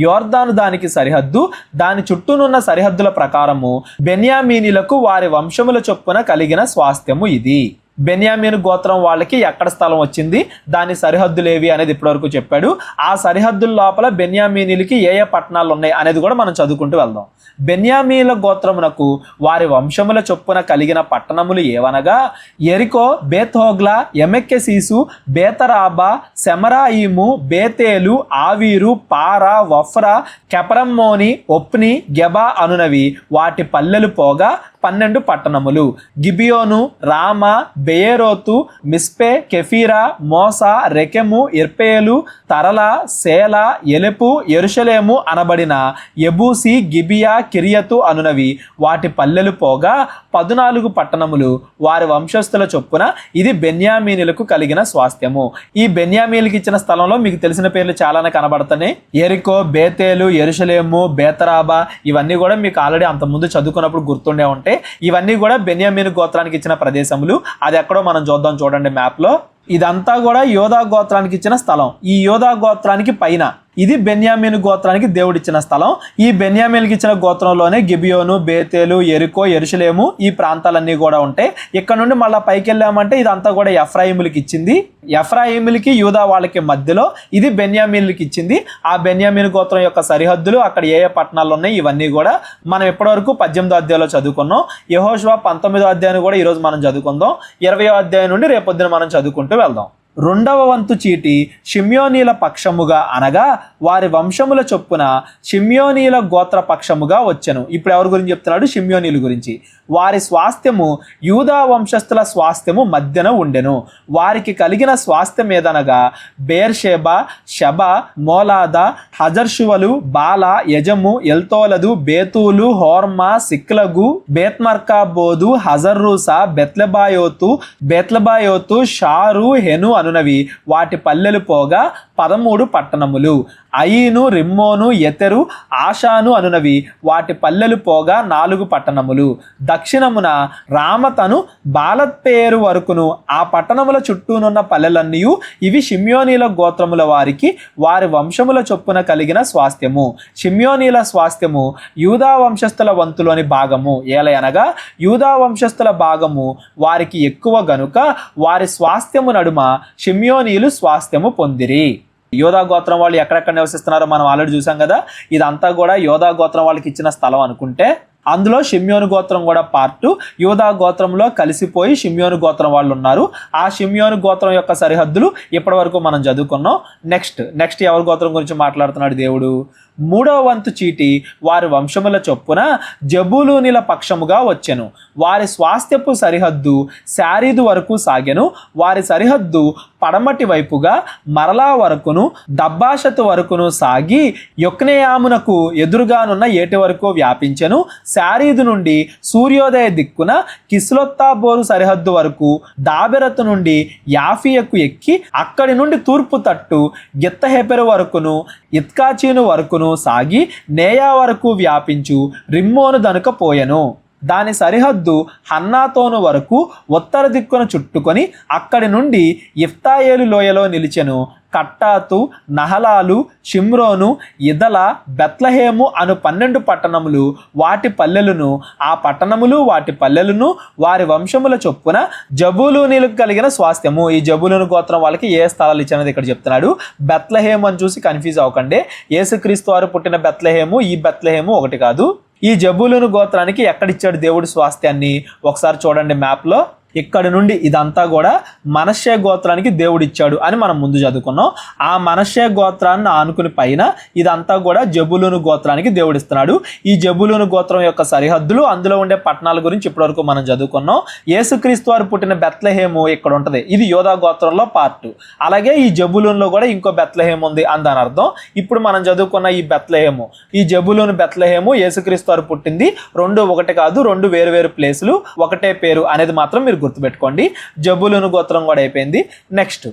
యోర్దాను దానికి సరిహద్దు. దాని చుట్టూనున్న సరిహద్దుల ప్రకారము బెన్యామీనీలకు వారి వంశముల చొప్పున కలిగిన స్వాస్థ్యము ఇది. బెన్యామీను గోత్రం వాళ్ళకి ఎక్కడ స్థలం వచ్చింది, దాని సరిహద్దులు ఏవి అనేది ఇప్పటివరకు చెప్పాడు. ఆ సరిహద్దుల లోపల బెన్యామీనీలకి ఏ ఏ పట్టణాలు ఉన్నాయి అనేది కూడా మనం చదువుకుంటూ వెళ్దాం. బెన్యామీల గోత్రమునకు వారి వంశముల చొప్పున కలిగిన పట్టణములు ఏవనగా యెరికో, బేత్హోగ్లా, ఎమెక్కెసీసు, బేతరాబా, సెమరాయిము, బేతేలు, ఆవీరు, పారా, వఫ్రా, కెపరమ్మోని, ఒప్ని, గెబా అనునవి వాటి పల్లెలు పోగా 12 పట్టణములు. గిబియోను, రామా, బెయేరోతు, మిస్పే, కెఫీరా, మోసా, రెకెము, ఇర్పేలు, తరలా, సేలా, ఎలెపు, యెరూషలేము అనబడిన యెబూసి, గిబియా, కిరియతు అనునవి వాటి పల్లెలు పోగా 14 పట్టణములు వారి వంశస్థుల చొప్పున. ఇది బెన్యామీనులకు కలిగిన స్వాస్థ్యము. ఈ బెన్యామీనులకు ఇచ్చిన స్థలంలో మీకు తెలిసిన పేర్లు చాలానే కనబడుతున్నాయి. యెరికో, బేతేలు, యెరూషలేము, బేతరాబా, ఇవన్నీ కూడా మీకు ఆల్రెడీ అంతకుముందు చదువుకున్నప్పుడు గుర్తుండే ఉంటాయి. ఇవన్నీ కూడా బెన్యామీను గోత్రానికి ఇచ్చిన ప్రదేశములు. అది ఎక్కడో మనం చూద్దాం, చూడండి మ్యాప్ లో. ఇదంతా కూడా యోధా గోత్రానికి ఇచ్చిన స్థలం. ఈ యోధా గోత్రానికి పైన ఇది బెన్యామీను గోత్రానికి దేవుడిచ్చిన స్థలం. ఈ బెన్యామీనుకి ఇచ్చిన గోత్రంలోనే గిబియోను, బేతేలు, యెరికో, యెరూషలేము ఈ ప్రాంతాలన్నీ కూడా ఉంటాయి. ఇక్కడ నుండి మళ్ళీ పైకి వెళ్ళామంటే ఇదంతా కూడా ఎఫ్రాయిములకి ఇచ్చింది. ఎఫ్రాయిములకి యూదా వాళ్ళకి మధ్యలో ఇది బెన్యామీనులకి ఇచ్చింది. ఆ బెన్యామీను గోత్రం యొక్క సరిహద్దులు, అక్కడ ఏ ఏ పట్టణాలు ఉన్నాయి, ఇవన్నీ కూడా మనం ఇప్పటివరకు 18వ అధ్యాయంలో చదువుకున్నాం. యెహోషువ 19వ అధ్యాయాన్ని కూడా ఈరోజు మనం చదువుకుందాం. 20వ అధ్యాయం నుండి రేపొద్దున మనం చదువుకుంటూ వెళ్దాం. రెండవ వంతు చీటి షిమ్యోనీల పక్షముగా అనగా వారి వంశముల చొప్పున షిమ్యోనీల గోత్ర పక్షముగా వచ్చెను. ఇప్పుడు ఎవరి గురించి చెప్తున్నాడు? షిమ్యోనీల గురించి. వారి స్వాస్థ్యము యూదా వంశస్థుల స్వాస్థ్యము మధ్యన ఉండెను. వారికి కలిగిన స్వాస్థ్యం ఏదనగా బేర్షెబా, షబ, మోలాద, హజర్షువలు, బాల, యజము, ఎల్తోలదు, బేతూలు, హోర్మా, సిక్లగు, బేత్మర్కాబోదు, హజర్రూసా, బెత్లబాయోతు, షారు, హెను అనునవి వాటి పల్లెలు పోగా 13 పట్టణములు. అయీను, రిమ్మోను, ఎతెరు, ఆషాను అనునవి వాటి పల్లెలు పోగా 4 పట్టణములు. దక్షిణమున రామతను బాలత్పేరు వరకును ఆ పట్టణముల చుట్టూనున్న పల్లెలన్నీ ఇవి షిమ్యోనీల గోత్రముల వారికి వారి వంశముల చొప్పున కలిగిన స్వాస్థ్యము. షిమ్యోనీల స్వాస్థ్యము యూదా వంశస్థుల వంతులోని భాగము. ఏలయనగా యూదా వంశస్థుల భాగము వారికి ఎక్కువ గనుక వారి స్వాస్థ్యము నడుమ షిమ్యోనీలు స్వాస్థ్యము పొందిరి. యోధా గోత్రం వాళ్ళు ఎక్కడెక్కడ నివసిస్తున్నారో మనం ఆల్రెడీ చూసాం కదా. ఇదంతా కూడా యోధా గోత్రం వాళ్ళకి ఇచ్చిన స్థలం అనుకుంటే అందులో షిమ్యోను గోత్రం కూడా పార్టు. యూదా గోత్రంలో కలిసిపోయి షిమ్యోను గోత్రం వాళ్ళు ఉన్నారు. ఆ షిమ్యోను గోత్రం యొక్క సరిహద్దులు ఇప్పటి వరకు మనం చదువుకున్నాం. నెక్స్ట్ ఎవరి గోత్రం గురించి మాట్లాడుతున్నాడు దేవుడు? మూడవ వంతు చీటి వారి వంశముల చొప్పున జబూలూనిల పక్షముగా వచ్చెను. వారి స్వాస్థ్యపు సరిహద్దు శారీదు వరకు సాగెను. వారి సరిహద్దు పడమటి వైపుగా మరలా వరకును దబ్బాషతు వరకును సాగి యొక్నెయామునకు ఎదురుగానున్న ఏటి వరకు వ్యాపించెను. శారీదు నుండి సూర్యోదయ దిక్కున కిస్లొత్తాబోరు సరిహద్దు వరకు దాబెరతు నుండి యాఫియకు ఎక్కి అక్కడి నుండి తూర్పు తట్టు గిత్తహెపెరు వరకును ఇత్కాచీను వరకును సాగి నేయా వరకు వ్యాపించు రిమ్మోను దనుక పోయెను. దాని సరిహద్దు హన్నాతోను వరకు ఉత్తర దిక్కున చుట్టుకొని అక్కడి నుండి ఇఫ్తాయేలు లోయలో నిలిచెను. కట్టాతు, నహలాలు, షిమ్రోను, ఇదల, బెత్లహేము అను 12 పట్టణములు వాటి పల్లెలను, ఆ పట్టణములు వాటి పల్లెలను వారి వంశముల చొప్పున జబూలూనీలకు కలిగిన స్వాస్థ్యము. ఈ జబూలూను గోత్రం వాళ్ళకి ఏ స్థలాలు ఇచ్చినది ఇక్కడ చెప్తున్నాడు. బెత్లహేము అని చూసి కన్ఫ్యూజ్ అవ్వకండి. యేసుక్రీస్తు వారు పుట్టిన బెత్లహేము ఈ బెత్లహేము ఒకటి కాదు. ఈ జబూలూను గోత్రానికి ఎక్కడిచ్చాడు దేవుడు స్వాస్థ్యాన్ని ఒకసారి చూడండి మ్యాప్లో. ఇక్కడ నుండి ఇదంతా కూడా మనష్షే గోత్రానికి దేవుడు ఇచ్చాడు అని మనం ముందు చదువుకున్నాం. ఆ మనష్షే గోత్రాన్ని ఆనుకుని పైన ఇదంతా కూడా జబూలూను గోత్రానికి దేవుడు ఇస్తున్నాడు. ఈ జబూలూను గోత్రం యొక్క సరిహద్దులు అందులో ఉండే పట్టణాల గురించి ఇప్పటివరకు మనం చదువుకున్నాం. యేసుక్రీస్తు వారు పుట్టిన బెత్లహేము ఇక్కడ ఉంటుంది. ఇది యోధా గోత్రంలో పార్ట్. అలాగే ఈ జబూలూనులో కూడా ఇంకో బెత్లహేము ఉంది అని దాని అర్థం. ఇప్పుడు మనం చదువుకున్న ఈ బెత్లహేము, ఈ జబూలూను బెత్లహేము యేసుక్రీస్తు వారు పుట్టింది. 2 ఒకటి కాదు, 2 వేరు ప్లేసులు, ఒకటే పేరు అనేది మాత్రం మీరు గుర్తుపెట్టుకోండి. జబూలూను గోత్రం కూడా అయిపోయింది. నెక్స్ట్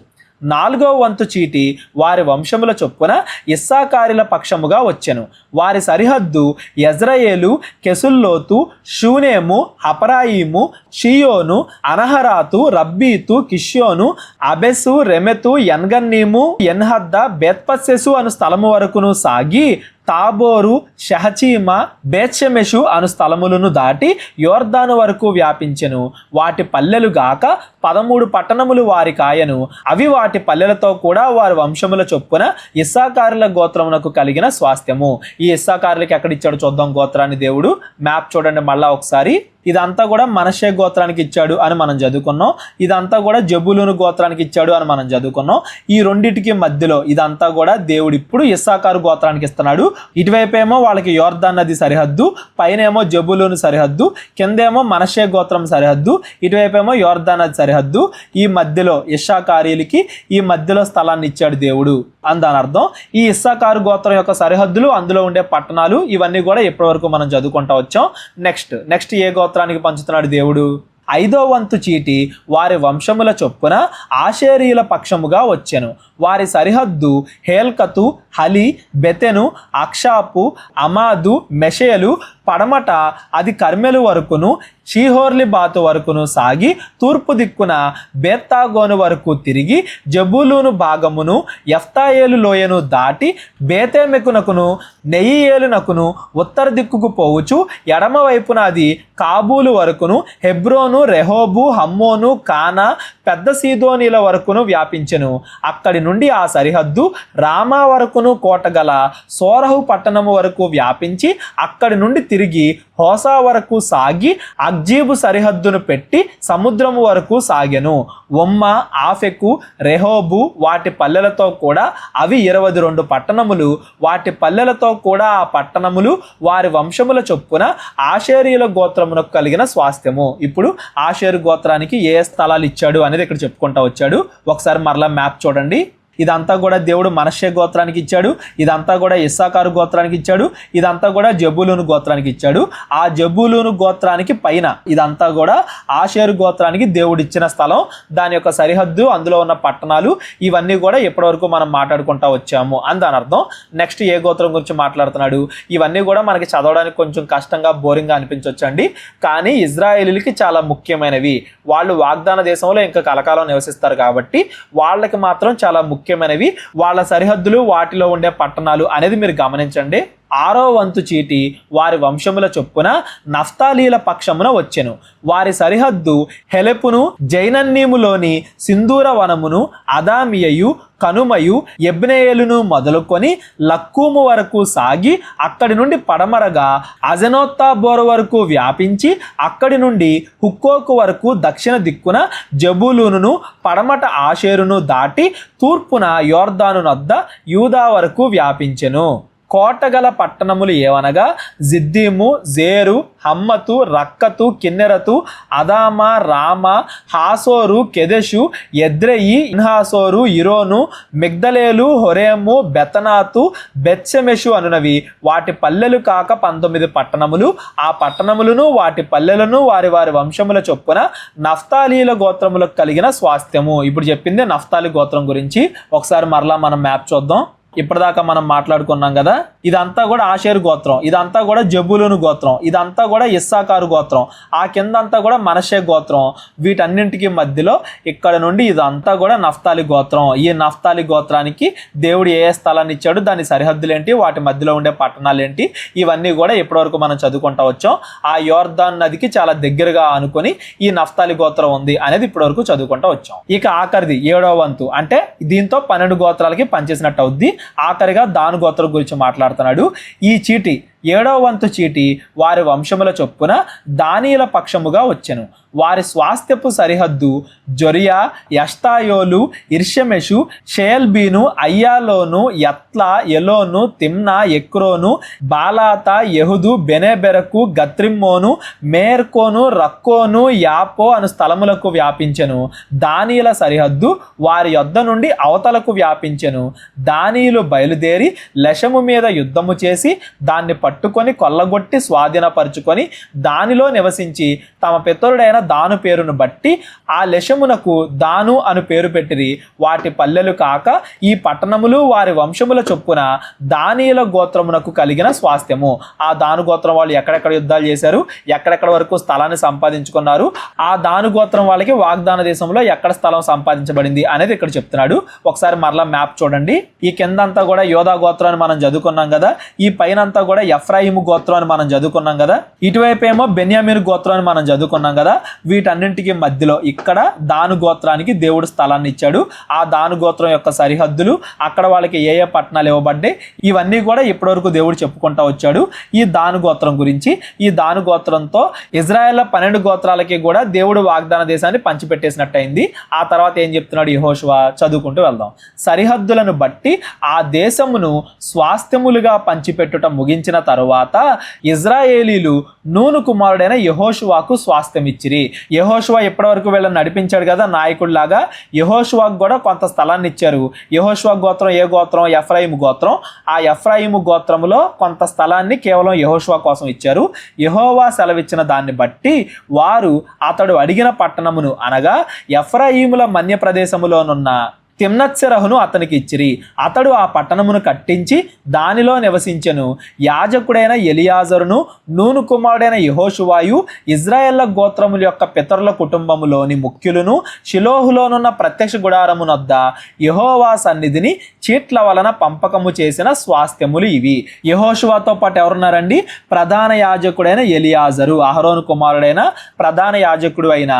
4వ వంతు చీటి వారి వంశముల చొప్పున ఇస్సాకారీల పక్షముగా వచ్చెను. వారి సరిహద్దు యజ్రయేలు, కెసుల్లోతు, షూనేము, హపరాయిము, షియోను, అనహరాతు, రబ్బీతు, కిష్యోను, అబెసు, రెమెతు, ఎన్గన్నీము, ఎన్హద్ద, బెత్పస్సెసు అను స్థలము వరకును సాగి తాబోరు, షహచీమ, బేత్షెమెషు అను స్థలములను దాటి యోర్దాను వరకు వ్యాపించెను. వాటి పల్లెలు గాక 13 పట్టణములు వారి కాయను. అవి వాటి పల్లెలతో కూడా వారి వంశముల చొప్పున ఇస్సాకారుల గోత్రమునకు కలిగిన స్వాస్థ్యము. ఈ ఇస్సాకారులకి ఎక్కడిచ్చాడు చూద్దాం గోత్రాన్ని దేవుడు. మ్యాప్ చూడండి మళ్ళా ఒకసారి. ఇదంతా కూడా మనష్షే గోత్రానికి ఇచ్చాడు అని మనం చదువుకున్నాం. ఇదంతా కూడా జబూలూను గోత్రానికి ఇచ్చాడు అని మనం చదువుకున్నాం. ఈ రెండిటికి మధ్యలో ఇదంతా కూడా దేవుడు ఇప్పుడు ఇస్సాకారు గోత్రానికి ఇస్తున్నాడు. ఇటువైపేమో వాళ్ళకి యోర్దాన్ నది సరిహద్దు, పైనేమో జబూలూను సరిహద్దు, కిందేమో మనష్షే గోత్రం సరిహద్దు, ఇటువైపేమో యోర్దాన్ నది సరిహద్దు. ఈ మధ్యలో ఇస్సాకారీలకి ఈ మధ్యలో స్థలాన్ని ఇచ్చాడు దేవుడు అని దాని అర్థం. ఈ ఇస్సాకారు గోత్రం యొక్క సరిహద్దులు, అందులో ఉండే పట్టణాలు ఇవన్నీ కూడా ఇప్పటి వరకు మనం చదువుకుంటూ వచ్చాం. నెక్స్ట్ ఏ గోత్రానికి పంచుతున్నాడు దేవుడు? 5వ వంతు చీటి వారి వంశముల చొప్పున ఆషేరీల పక్షముగా వచ్చెను. వారి సరిహద్దు హేల్కతు, హలి, బెతెను, అక్షాపు, అమాదు, మెషేలు, పడమట అది కర్మెలు వరకును షీహోర్లి బాతు వరకును సాగి తూర్పు దిక్కున బేత్తాగోను వరకు తిరిగి జబూలూను భాగమును ఎఫ్తాయేలు లోయను దాటి బేతేమెకునకును నెయియేలునకును ఉత్తర దిక్కుకు పోవుచు ఎడమ వైపున అది కాబూలు వరకును హెబ్రోను, రెహోబు, హమ్మోను, కానా, పెద్ద సీదోనీల వరకును వ్యాపించెను. అక్కడి నుండి ఆ సరిహద్దు రామా వరకును కోటగల సోరహు పట్టణము వరకు వ్యాపించి అక్కడి నుండి తిరిగి హోసా వరకు సాగి అగ్జీబు సరిహద్దును పెట్టి సముద్రము వరకు సాగెను. ఒమ్మ, ఆఫెకు, రెహోబు వాటి పల్లెలతో కూడా అవి 22 పట్టణములు, వాటి పల్లెలతో కూడా ఆ పట్టణములు వారి వంశముల చొప్పున ఆషేరీల గోత్రమునకు కలిగిన స్వాస్థ్యము. ఇప్పుడు ఆషేరు గోత్రానికి ఏ స్థలాలు ఇచ్చాడు అనేది ఇక్కడ చెప్పుకుంటా వచ్చాడు. ఒకసారి మరలా మ్యాప్ చూడండి. ఇదంతా కూడా దేవుడు మనష్షే గోత్రానికి ఇచ్చాడు, ఇదంతా కూడా ఇస్సాకారు గోత్రానికి ఇచ్చాడు, ఇదంతా కూడా జబూలూను గోత్రానికి ఇచ్చాడు. ఆ జబూలూను గోత్రానికి పైన ఇదంతా కూడా ఆషేరు గోత్రానికి దేవుడు ఇచ్చిన స్థలం, దాని యొక్క సరిహద్దు, అందులో ఉన్న పట్టణాలు, ఇవన్నీ కూడా ఇప్పటివరకు మనం మాట్లాడుకుంటా వచ్చాము అని దాని అర్థం. నెక్స్ట్ ఏ గోత్రం గురించి మాట్లాడుతున్నాడు, ఇవన్నీ కూడా మనకి చదవడానికి కొంచెం కష్టంగా, బోరింగ్గా అనిపించవచ్చండి. కానీ ఇజ్రాయేలీలకి చాలా ముఖ్యమైనవి. వాళ్ళు వాగ్దాన దేశంలో ఇంకా కలకాలం నివసిస్తారు కాబట్టి వాళ్ళకి మాత్రం చాలా ముఖ్యమైనవి వాళ్ళ సరిహద్దులు, వాటిలో ఉండే పట్టణాలు అనేది మీరు గమనించండి. 6వ వంతు చీటి వారి వంశముల చొప్పున నఫ్తాలీల పక్షమున వచ్చెను. వారి సరిహద్దు హెలెపును, జైనన్నీములోని సింధూర వనమును, అదామియయు, కనుమయు, యబ్నేయేలును మొదలుకొని లక్కూము వరకు సాగి అక్కడి నుండి పడమరగా అజనోత్తాబోరు వరకు వ్యాపించి అక్కడి నుండి హుక్కోకు వరకు దక్షిణ దిక్కున జబూలూనును, పడమట ఆషేరును దాటి తూర్పున యోర్దాను నొద్ద యూదా వరకు వ్యాపించెను. కోటగల పట్టణములు ఏవనగా జిద్దీము, జేరు, హమ్మతు, రక్కతు, కిన్నెరతు, అదామ, రామ, హాసోరు, కెదెషు, Edrei, ఇన్హాసోరు, Iron, Migdalel, Horem, బెతనాతు, Beth Shemesh అనునవి వాటి పల్లెలు కాక 19 పట్టణములు. ఆ పట్టణములను వాటి పల్లెలను వారి వారి వంశముల చొప్పున నఫ్తాలీల గోత్రములకు కలిగిన స్వాస్థ్యము. ఇప్పుడు చెప్పింది నఫ్తాలి గోత్రం గురించి. ఒకసారి మరలా మనం మ్యాప్ చూద్దాం. ఇప్పటిదాకా మనం మాట్లాడుకున్నాం కదా, ఇదంతా కూడా ఆషేరు గోత్రం, ఇదంతా కూడా జబూలూను గోత్రం, ఇదంతా కూడా ఇస్సాకారు గోత్రం, ఆ కింద అంతా కూడా మనష్షే గోత్రం. వీటన్నింటికి మధ్యలో ఇక్కడ నుండి ఇదంతా కూడా నఫ్తాలి గోత్రం. ఈ నఫ్తాలి గోత్రానికి దేవుడు ఏ స్థలాన్ని ఇచ్చాడు, దాని సరిహద్దులు ఏంటి, వాటి మధ్యలో ఉండే పట్టణాలు ఏంటి, ఇవన్నీ కూడా ఇప్పటివరకు మనం చదువుకుంటా వచ్చాం. ఆ యోర్దాన్ నదికి చాలా దగ్గరగా అనుకొని ఈ నఫ్తాలి గోత్రం ఉంది అనేది ఇప్పటివరకు చదువుకుంటా వచ్చాం. ఇక ఆఖరిది 7వ వంతు, అంటే దీంతో 12 గోత్రాలకి పనిచేసినట్టు అవుద్ది. ఆఖరిగా దాను గోత్రం గురించి మాట్లాడుతున్నాడు. ఈ చీటి 7వ వంతు చీటి వారి వంశముల చొప్పున దానియేల పక్షముగా వచ్చెను. వారి స్వాస్థ్యపు సరిహద్దు జొరియా, ఎష్తాయోలు, ఇర్షెమెషు, షేల్బీను, అయ్యాలోను, యత్లా, ఎలోను, తిమ్నా, ఎక్రోను, బాలాత, యెహుదు, బెనేబెరకు, గత్రిమ్మోను, మేర్కోను, రక్కోను, యాపో అను స్థలములకు వ్యాపించెను. దానియేల సరిహద్దు వారి యొద్ద నుండి అవతలకు వ్యాపించెను. దానియేలు బయలుదేరి లెషము మీద యుద్ధము చేసి దాన్ని పట్టుకొని కొల్లగొట్టి స్వాధీనపరుచుకొని దానిలో నివసించి తమ పితరుడైన దాను పేరును బట్టి ఆ లెషమునకు దాను అను పేరు పెట్టిరి. వాటి పల్లెలు కాక ఈ పట్టణములు వారి వంశముల చొప్పున దానియేల గోత్రమునకు కలిగిన స్వాస్థ్యము. ఆ దాను గోత్రం వాళ్ళు ఎక్కడెక్కడ యుద్ధాలు చేశారు, ఎక్కడెక్కడ వరకు స్థలాన్ని సంపాదించుకున్నారు, ఆ దాను గోత్రం వాళ్ళకి వాగ్దాన దేశంలో ఎక్కడ స్థలం సంపాదించబడింది అనేది ఇక్కడ చెప్తున్నాడు. ఒకసారి మరలా మ్యాప్ చూడండి. ఈ కింద అంతా కూడా యోధా గోత్రాన్ని మనం చదువుకున్నాం కదా, ఈ పైన అంతా కూడా ఎఫ్రాయిము గోత్రం అని మనం చదువుకున్నాం కదా, ఇటువైపు ఏమో బెన్యామీను గోత్రం అని మనం చదువుకున్నాం కదా. వీటన్నింటికి మధ్యలో ఇక్కడ దాను గోత్రానికి దేవుడు స్థలాన్ని ఇచ్చాడు. ఆ దాను గోత్రం యొక్క సరిహద్దులు, అక్కడ వాళ్ళకి ఏ ఏ పట్టణాలు ఇవ్వబడ్డాయి, ఇవన్నీ కూడా ఇప్పటివరకు దేవుడు చెప్పుకుంటా వచ్చాడు ఈ దాను గోత్రం గురించి. ఈ దాను గోత్రంతో ఇజ్రాయెల్ 12 గోత్రాలకి కూడా దేవుడు వాగ్దాన దేశాన్ని పంచిపెట్టేసినట్టయింది. ఆ తర్వాత ఏం చెప్తున్నాడు యెహోషువ, చదువుకుంటూ వెళ్దాం. సరిహద్దులను బట్టి ఆ దేశమును స్వాస్థ్యములుగా పంచిపెట్టుట ముగించిన తరువాత ఇజ్రాయేలీలు నూను కుమారుడైన యెహోషువాకు స్వాస్థ్యం ఇచ్చిరి. యెహోషువ ఇప్పటివరకు వీళ్ళని నడిపించాడు కదా నాయకుడిలాగా, యెహోషువాకు కూడా కొంత స్థలాన్ని ఇచ్చారు. యెహోషువ గోత్రం ఏ గోత్రం? ఎఫ్రాయిము గోత్రం. ఆ ఎఫ్రాయిము గోత్రములో కొంత స్థలాన్ని కేవలం యెహోషువ కోసం ఇచ్చారు. యెహోవా సెలవిచ్చిన దాన్ని బట్టి వారు అతడు అడిగిన పట్టణమును అనగా ఎఫ్రాయిముల మన్య ప్రదేశములోనున్న తిమ్నత్సెరహును అతనికి ఇచ్చిరి. అతడు ఆ పట్టణమును కట్టించి దానిలో నివసించెను. యాజకుడైన ఎలియాజరును నూను కుమారుడైన యెహోషువాయు ఇజ్రాయేళ్ల గోత్రముల యొక్క పితరుల కుటుంబములోని ముఖ్యులను షిలోహులోనున్న ప్రత్యక్ష గుడారమునొద్ద యెహోవా సన్నిధిని చీట్ల వలన పంపకము చేసిన స్వాస్థ్యములు ఇవి. యెహోషువాతో పాటు ఎవరున్నారండి? ప్రధాన యాజకుడైన ఎలియాజరు, అహరోను కుమారుడైన ప్రధాన యాజకుడు అయిన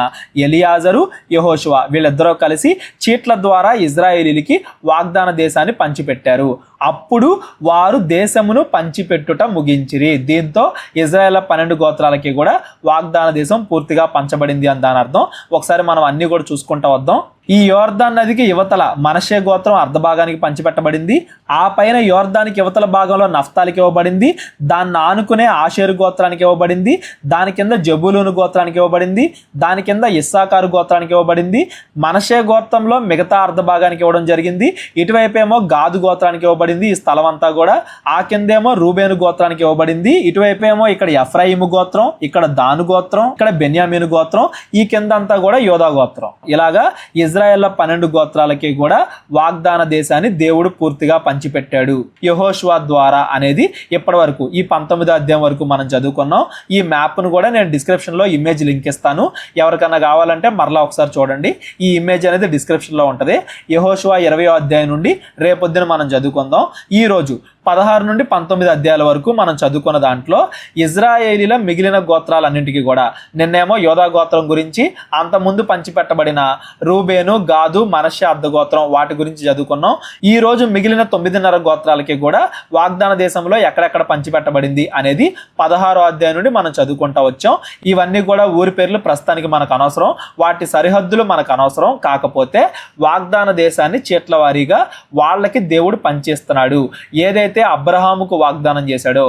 ఎలియాజరు, యెహోషువ వీళ్ళిద్దరూ కలిసి చీట్ల ద్వారా ఇజ్రాయేలీలకి వాగ్దాన దేశాన్ని పంచిపెట్టారు. అప్పుడు వారు దేశమును పంచిపెట్టుట ముగించిరి. దీంతో ఇజ్రాయేల్ 12 గోత్రాలకి కూడా వాగ్దాన దేశం పూర్తిగా పంచబడింది అని దాని అర్థం. ఒకసారి మనం అన్ని కూడా చూసుకుంటూ వద్దాం. ఈ యోర్దాన్ నదికి యువతల మనషే గోత్రం అర్ధభాగానికి పంచిపెట్టబడింది. ఆ పైన యోర్దానికి యువతల భాగంలో నఫ్తాలికి ఇవ్వబడింది. దాన్ని ఆనుకునే ఆషేరు గోత్రానికి ఇవ్వబడింది. దాని కింద జబూలూను గోత్రానికి ఇవ్వబడింది. దాని కింద ఇస్సాకారు గోత్రానికి ఇవ్వబడింది. మనషే గోత్రంలో మిగతా అర్ధభాగానికి ఇవ్వడం జరిగింది. ఇటువైపు ఏమో గాదు గోత్రానికి ఇవ్వబడింది ఈ స్థలం అంతా కూడా. ఆ కిందేమో రూబేను గోత్రానికి ఇవ్వబడింది. ఇటువైపు ఏమో ఇక్కడ ఎఫ్రాయిము గోత్రం, ఇక్కడ దాను గోత్రం, ఇక్కడ బెన్యామీను గోత్రం, ఈ కింద అంతా కూడా యోధా గోత్రం. ఇలాగా ఇజ్రాయెల్ 12 గోత్రాలకి కూడా వాగ్దాన దేశాన్ని దేవుడు పూర్తిగా పంచిపెట్టాడు యెహోషువ ద్వారా అనేది ఇప్పటి వరకు ఈ 19వ అధ్యాయం వరకు మనం చదువుకున్నాం. ఈ మ్యాప్ను కూడా నేను డిస్క్రిప్షన్లో ఇమేజ్ లింక్ ఇస్తాను. ఎవరికన్నా కావాలంటే మరలా ఒకసారి చూడండి. ఈ ఇమేజ్ అనేది డిస్క్రిప్షన్లో ఉంటుంది. యెహోషువ 20వ అధ్యాయం నుండి రేపొద్దున మనం చదువుకుందాం. ఈ రోజు 16 నుండి 19 అధ్యాయాల వరకు మనం చదువుకున్న దాంట్లో ఇజ్రాయేలీల మిగిలిన గోత్రాలన్నింటికీ కూడా నిన్నేమో యోధా గోత్రం గురించి, అంతకుముందు పంచిపెట్టబడిన రూబేను, గాదు, మనష్షే అర్ధ గోత్రం వాటి గురించి చదువుకున్నాం. ఈ రోజు మిగిలిన 9.5 గోత్రాలకి కూడా వాగ్దాన దేశంలో ఎక్కడెక్కడ పంచిపెట్టబడింది అనేది 16వ అధ్యాయం నుండి మనం చదువుకుంటా వచ్చాం. ఇవన్నీ కూడా ఊరి పేర్లు ప్రస్తుతానికి మనకు అనవసరం, వాటి సరిహద్దులు మనకు అనవసరం. కాకపోతే వాగ్దాన దేశాన్ని చీట్ల వారీగా వాళ్ళకి దేవుడు పంచేస్తున్నాడు. ఏదైతే అబ్రహాముకు వాగ్దానం చేశాడో,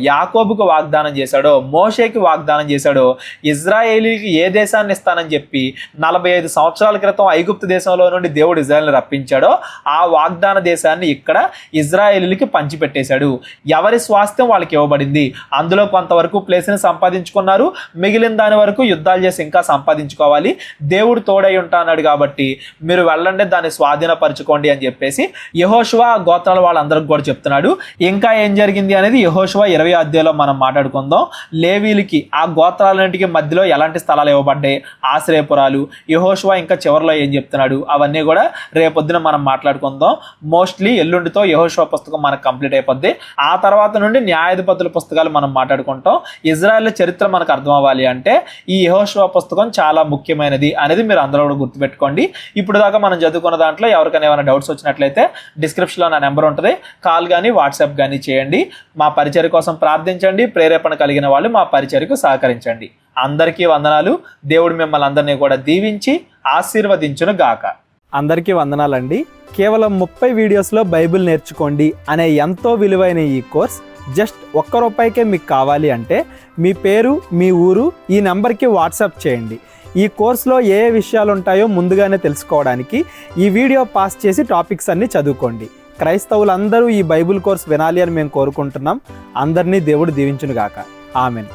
యాకోబుకు వాగ్దానం చేశాడో, మోషేకి వాగ్దానం చేశాడో, ఇజ్రాయేలీకి ఏ దేశాన్ని ఇస్తానని చెప్పి 45 సంవత్సరాల క్రితం ఐగుప్తు దేశంలో నుండి దేవుడు ఇజ్రాయేల్ని రప్పించాడో ఆ వాగ్దాన దేశాన్ని ఇక్కడ ఇజ్రాయేలీలకి పంచిపెట్టేశాడు. ఎవరి స్వాస్థ్యం వాళ్ళకి ఇవ్వబడింది. అందులో కొంతవరకు ప్లేస్ని సంపాదించుకున్నారు. మిగిలిన దాని వరకు యుద్ధాలు చేసి ఇంకా సంపాదించుకోవాలి. దేవుడు తోడై ఉంటాడు కాబట్టి మీరు వెళ్ళండి, దాన్ని స్వాధీనపరచుకోండి అని చెప్పేసి యెహోషువ గోత్రాల వాళ్ళందరికి కూడా చెప్తున్నాడు. ఇంకా ఏం జరిగింది అనేది యెహోషువ 20వ అధ్యాయంలో మనం మాట్లాడుకుందాం. లేవీలకి ఆ గోత్రాలన్నింటికి మధ్యలో ఎలాంటి స్థలాలు ఇవ్వబడ్డాయి, ఆశ్రయపురాలు, యెహోషువ ఇంకా చివరిలో ఏం చెప్తున్నాడు అవన్నీ కూడా రేపొద్దున మనం మాట్లాడుకుందాం. మోస్ట్లీ ఎల్లుండితో యెహోషువ పుస్తకం మనకు కంప్లీట్ అయిపోద్ది. ఆ తర్వాత నుండి న్యాయాధిపతుల పుస్తకాలు మనం మాట్లాడుకుంటాం. ఇజ్రాయెల్ చరిత్ర మనకు అర్థం అవ్వాలి అంటే ఈ యెహోషువ పుస్తకం చాలా ముఖ్యమైనది అనేది మీరు అందరూ కూడా గుర్తుపెట్టుకోండి. ఇప్పుడు దాకా మనం చదువుకున్న దాంట్లో ఎవరికైనా ఏమైనా డౌట్స్ వచ్చినట్లయితే డిస్క్రిప్షన్లో నా నెంబర్ ఉంటుంది, కాల్ కానీ వాట్సాప్ కానీ చేయండి. మా పరిచర్య కోసం ప్రార్థించండి. ప్రేరేపణ కలిగిన వాళ్ళు మా పరిచర్యకు సహకరించండి. అందరికీ వందనాలు. దేవుడు మిమ్మల్ని అందరినీ కూడా దీవించి ఆశీర్వదించును గాక. అందరికీ వందనాలండి. కేవలం 30 వీడియోస్లో బైబిల్ నేర్చుకోండి అనే ఎంతో విలువైన ఈ కోర్స్ జస్ట్ ₹1 మీకు కావాలి అంటే మీ పేరు, మీ ఊరు ఈ నెంబర్కి వాట్సాప్ చేయండి. ఈ కోర్సులో ఏ విషయాలు ఉంటాయో ముందుగానే తెలుసుకోవడానికి ఈ వీడియో పాస్ చేసి టాపిక్స్ అన్నీ చదువుకోండి. క్రైస్తవులందరూ ఈ బైబిల్ కోర్స్ వినాలి అని మేము కోరుకుంటున్నాం. అందరినీ దేవుడు దీవించును గాక. ఆమెన్.